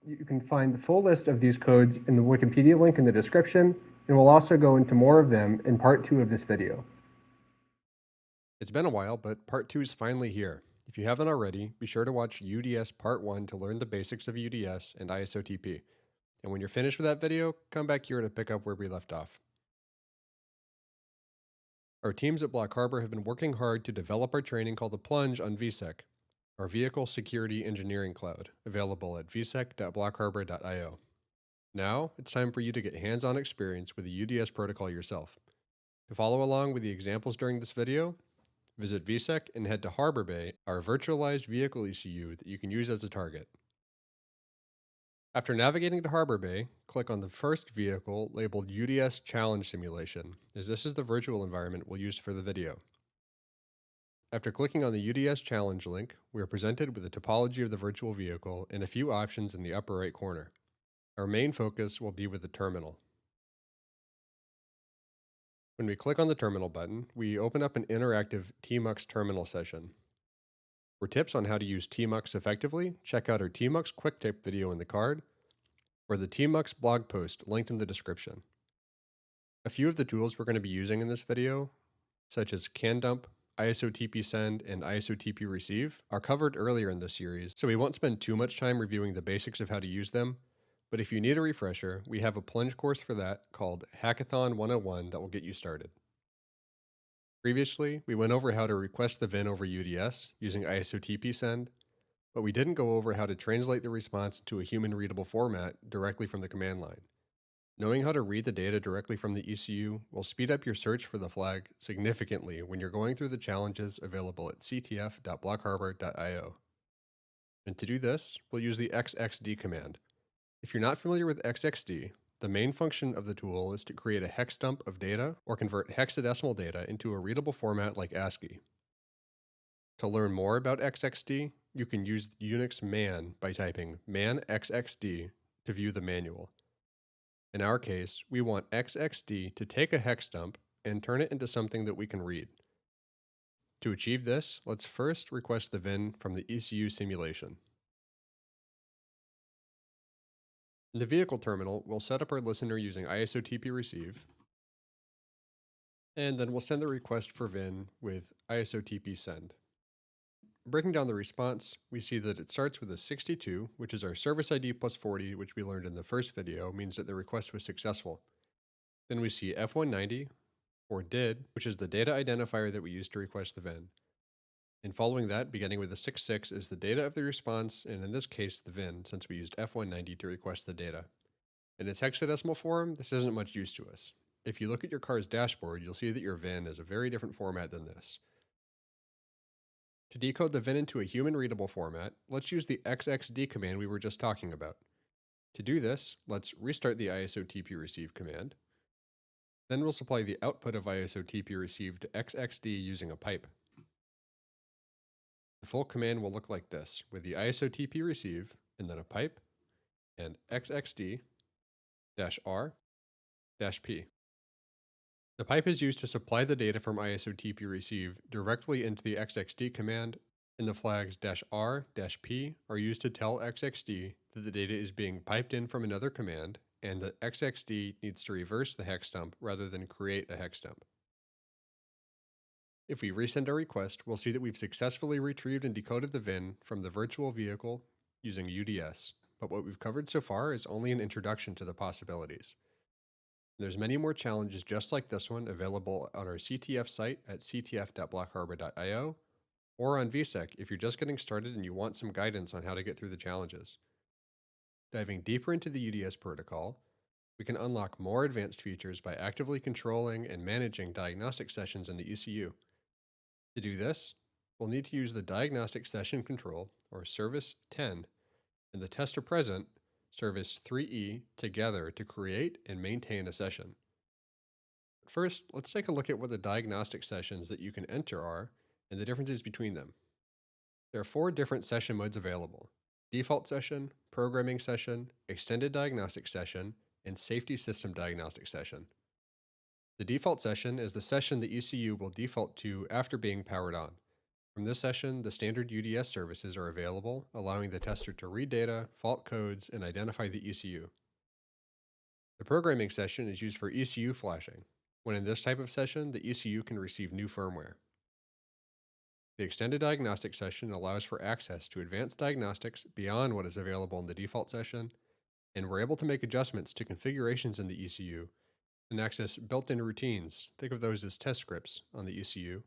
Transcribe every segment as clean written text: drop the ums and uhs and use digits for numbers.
You can find the full list of these codes in the Wikipedia link in the description, and we'll also go into more of them in part 2 of this video. It's been a while, but part 2 is finally here. If you haven't already, be sure to watch UDS part 1 to learn the basics of UDS and ISOTP. And when you're finished with that video, come back here to pick up where we left off. Our teams at Block Harbor have been working hard to develop our training called the Plunge on VSEC, our Vehicle Security Engineering Cloud, available at vsec.blockharbor.io. Now, it's time for you to get hands-on experience with the UDS protocol yourself. To follow along with the examples during this video, visit VSEC and head to Harbor Bay, our virtualized vehicle ECU that you can use as a target. After navigating to Harbor Bay, click on the first vehicle labeled UDS Challenge Simulation, as this is the virtual environment we'll use for the video. After clicking on the UDS Challenge link, we are presented with the topology of the virtual vehicle and a few options in the upper right corner. Our main focus will be with the terminal. When we click on the terminal button, we open up an interactive TMUX terminal session. For tips on how to use TMUX effectively, check out our TMUX quick tip video in the card, or the TMUX blog post linked in the description. A few of the tools we're going to be using in this video, such as CANDump, ISOTP send, and ISOTP receive, are covered earlier in this series, so we won't spend too much time reviewing the basics of how to use them. But if you need a refresher, we have a Plunge course for that called Hackathon 101 that will get you started. Previously, we went over how to request the VIN over UDS using ISOTP send, but we didn't go over how to translate the response to a human-readable format directly from the command line. Knowing how to read the data directly from the ECU will speed up your search for the flag significantly when you're going through the challenges available at ctf.blockharbor.io. And to do this, we'll use the xxd command. If you're not familiar with xxd, the main function of the tool is to create a hex dump of data or convert hexadecimal data into a readable format like ASCII. To learn more about xxd, you can use Unix man by typing man xxd to view the manual. In our case, we want xxd to take a hex dump and turn it into something that we can read. To achieve this, let's first request the VIN from the ECU simulation. In the vehicle terminal, we'll set up our listener using ISOTP receive, and then we'll send the request for VIN with ISOTP send. Breaking down the response, we see that it starts with a 62, which is our service ID plus 40, which we learned in the first video, means that the request was successful. Then we see F190, or DID, which is the data identifier that we use to request the VIN. And following that, beginning with a 66, is the data of the response, and in this case, the VIN, since we used F190 to request the data. In its hexadecimal form, this isn't much use to us. If you look at your car's dashboard, you'll see that your VIN is a very different format than this. To decode the VIN into a human-readable format, let's use the xxd command we were just talking about. To do this, let's restart the ISOTP receive command. Then we'll supply the output of ISOTP receive to xxd using a pipe. The full command will look like this, with the ISOTP receive, and then a pipe, and xxd-r-p. The pipe is used to supply the data from ISOTP receive directly into the xxd command, and the flags -r-p are used to tell xxd that the data is being piped in from another command, and that xxd needs to reverse the hex dump rather than create a hex dump. If we resend our request, we'll see that we've successfully retrieved and decoded the VIN from the virtual vehicle using UDS, but what we've covered so far is only an introduction to the possibilities. There's many more challenges just like this one available on our CTF site at ctf.blockharbor.io, or on VSEC if you're just getting started and you want some guidance on how to get through the challenges. Diving deeper into the UDS protocol, we can unlock more advanced features by actively controlling and managing diagnostic sessions in the ECU. To do this, we'll need to use the diagnostic session control, or service 10, and the tester present, service 3E, together to create and maintain a session. First, let's take a look at what the diagnostic sessions that you can enter are and the differences between them. There are 4 different session modes available: default session, programming session, extended diagnostic session, and safety system diagnostic session. The default session is the session the ECU will default to after being powered on. From this session, the standard UDS services are available, allowing the tester to read data, fault codes, and identify the ECU. The programming session is used for ECU flashing, when in this type of session, the ECU can receive new firmware. The extended diagnostic session allows for access to advanced diagnostics beyond what is available in the default session, and we're able to make adjustments to configurations in the ECU and access built-in routines, think of those as test scripts, on the ECU,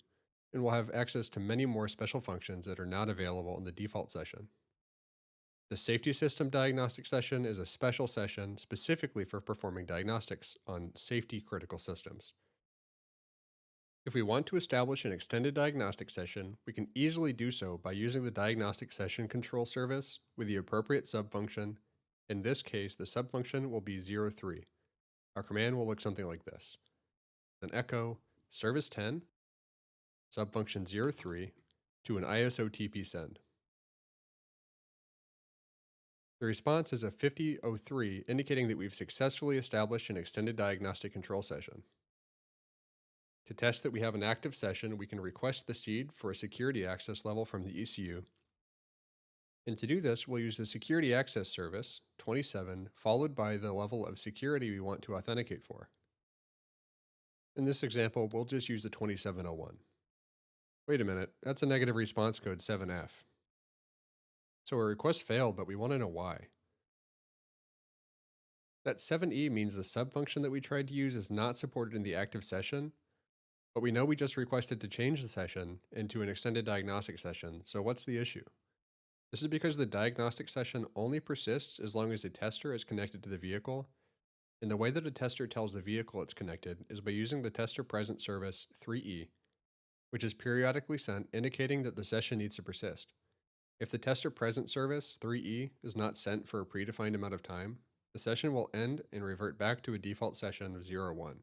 and we'll have access to many more special functions that are not available in the default session. The safety system diagnostic session is a special session specifically for performing diagnostics on safety critical systems. If we want to establish an extended diagnostic session, we can easily do so by using the diagnostic session control service with the appropriate subfunction. In this case, the subfunction will be 03. Our command will look something like this. Then echo service 10, subfunction 03, to an ISO-TP send. The response is a 5003, indicating that we've successfully established an extended diagnostic control session. To test that we have an active session, we can request the seed for a security access level from the ECU. And to do this, we'll use the security access service, 27, followed by the level of security we want to authenticate for. In this example, we'll just use the 2701. Wait a minute, that's a negative response code 7F. So our request failed, but we want to know why. That 7E means the subfunction that we tried to use is not supported in the active session, but we know we just requested to change the session into an extended diagnostic session, so what's the issue? This is because the diagnostic session only persists as long as a tester is connected to the vehicle, and the way that a tester tells the vehicle it's connected is by using the tester present service 3E, which is periodically sent indicating that the session needs to persist. If the tester present service 3E is not sent for a predefined amount of time, the session will end and revert back to a default session of 01.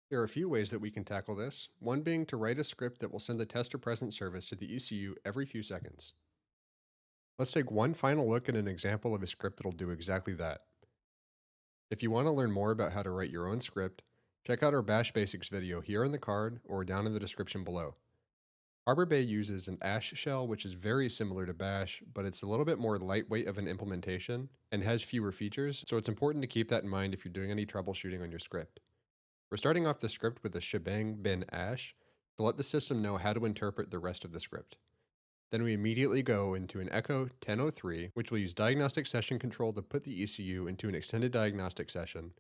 There are a few ways that we can tackle this, one being to write a script that will send the tester present service to the ECU every few seconds. Let's take one final look at an example of a script that'll do exactly that. If you want to learn more about how to write your own script, check out our Bash Basics video here in the card or down in the description below. Harbor Bay uses an Ash shell, which is very similar to Bash, but it's a little bit more lightweight of an implementation and has fewer features, so it's important to keep that in mind if you're doing any troubleshooting on your script. We're starting off the script with a shebang bin ash to let the system know how to interpret the rest of the script. Then we immediately go into an echo 1003, which will use diagnostic session control to put the ECU into an extended diagnostic session,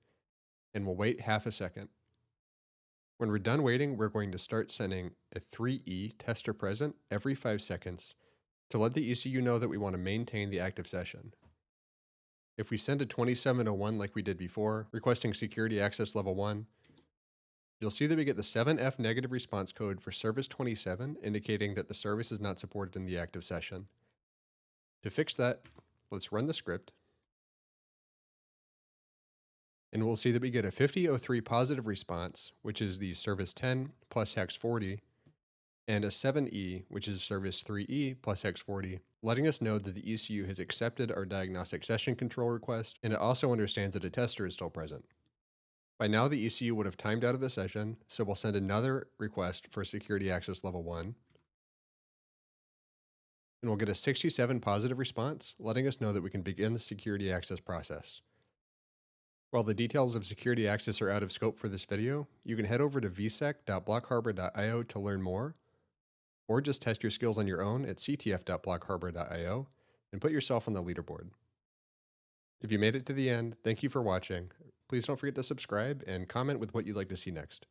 and we'll wait half a second. When we're done waiting, we're going to start sending a 3E tester present every 5 seconds to let the ECU know that we want to maintain the active session. If we send a 2701 like we did before, requesting security access level 1, you'll see that we get the 7F negative response code for service 27, indicating that the service is not supported in the active session. To fix that, let's run the script. And we'll see that we get a 5003 positive response, which is the service 10 plus hex 40, and a 7E, which is service 3E plus hex 40, letting us know that the ECU has accepted our diagnostic session control request, and it also understands that a tester is still present. By now, the ECU would have timed out of the session, so we'll send another request for security access level 1, and we'll get a 67 positive response, letting us know that we can begin the security access process. While the details of security access are out of scope for this video, you can head over to vsec.blockharbor.io to learn more, or just test your skills on your own at ctf.blockharbor.io and put yourself on the leaderboard. If you made it to the end, thank you for watching. Please don't forget to subscribe and comment with what you'd like to see next.